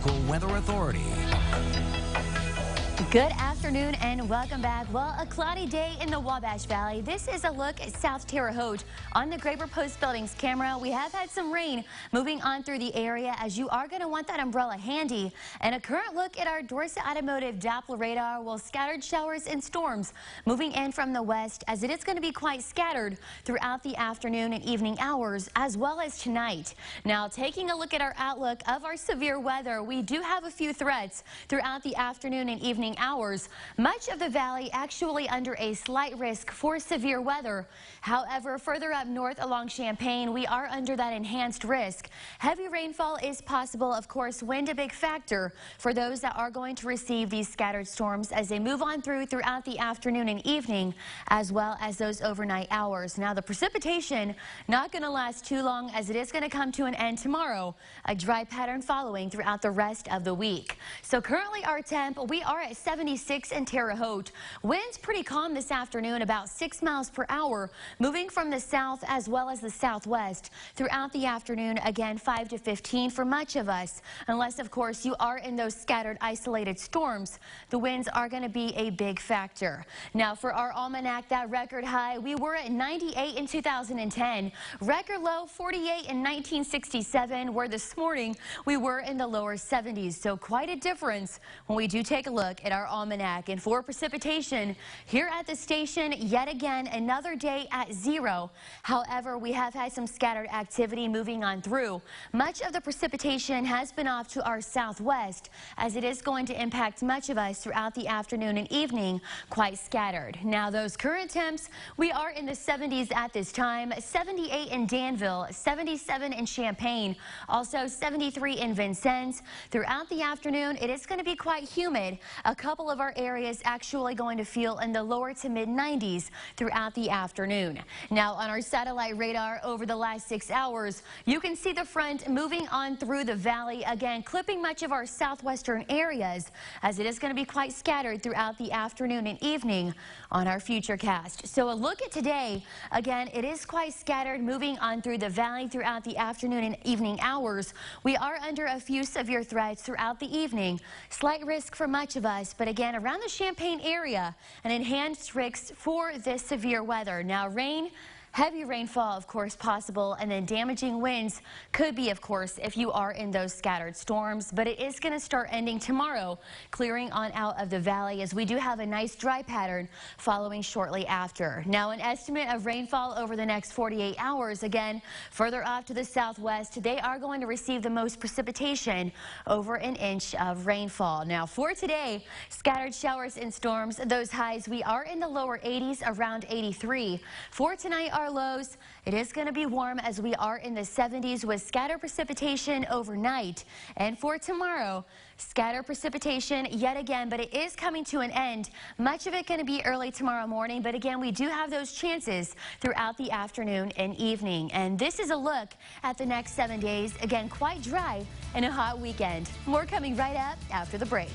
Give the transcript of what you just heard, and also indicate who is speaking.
Speaker 1: Local Weather Authority.
Speaker 2: Good afternoon and welcome back. Well, a cloudy day in the Wabash Valley. This is a look at South Terre Haute. On the Graber Post Building's camera, we have had some rain moving on through the area, as you are going to want that umbrella handy. And a current look at our Dorset Automotive Doppler radar. Well, scattered showers and storms moving in from the west, as it is going to be quite scattered throughout the afternoon and evening hours, as well as tonight. Now, taking a look at our outlook of our severe weather, we do have a few threats throughout the afternoon and evening hours. Much of the valley actually under a slight risk for severe weather. However, further up north along Champaign, we are under that enhanced risk. Heavy rainfall is possible. Of course, wind a big factor for those that are going to receive these scattered storms as they move on throughout the afternoon and evening, as well as those overnight hours. Now, the precipitation not going to last too long, as it is going to come to an end tomorrow. A dry pattern following throughout the rest of the week. So currently our temp, we are at 76 in Terre Haute. Winds pretty calm this afternoon, about 6 miles per hour, moving from the south as well as the southwest. Throughout the afternoon, again 5 to 15 for much of us, unless of course you are in those scattered isolated storms. The winds are going to be a big factor. Now for our almanac, that record high, we were at 98 in 2010. Record low 48 in 1967, where this morning we were in the lower 70s. So quite a difference when we do take a look at our almanac. And for precipitation here at the station, yet again another day at 0. However, we have had some scattered activity moving on through. Much of the precipitation has been off to our southwest, as it is going to impact much of us throughout the afternoon and evening, quite scattered. Now those current temps, we are in the 70s at this time. 78 in Danville, 77 in Champaign, also 73 in Vincennes. Throughout the afternoon, it is going to be quite humid. A couple of our areas actually going to feel in the lower to mid 90s throughout the afternoon. Now on our satellite radar over the last 6 hours, you can see the front moving on through the valley, again clipping much of our southwestern areas, as it is going to be quite scattered throughout the afternoon and evening on our futurecast. So a look at today, again it is quite scattered moving on through the valley throughout the afternoon and evening hours. We are under a few severe threats throughout the evening. Slight risk for much of us, but again around the Champaign area, an enhanced risk for this severe weather. Now rain, heavy rainfall of course possible, and then damaging winds could be of course if you are in those scattered storms, but it is going to start ending tomorrow, clearing on out of the valley, as we do have a nice dry pattern following shortly after. Now an estimate of rainfall over the next 48 hours, again further off to the southwest, they are going to receive the most precipitation, over an inch of rainfall. Now for today, scattered showers and storms, those highs, we are in the lower 80s, around 83. For tonight, our lows, it is going to be warm, as we are in the 70s with scattered precipitation overnight. And for tomorrow, scattered precipitation yet again, but it is coming to an end. Much of it going to be early tomorrow morning, but again we do have those chances throughout the afternoon and evening. And this is a look at the next 7 days. Again, quite dry and a hot weekend. More coming right up after the break.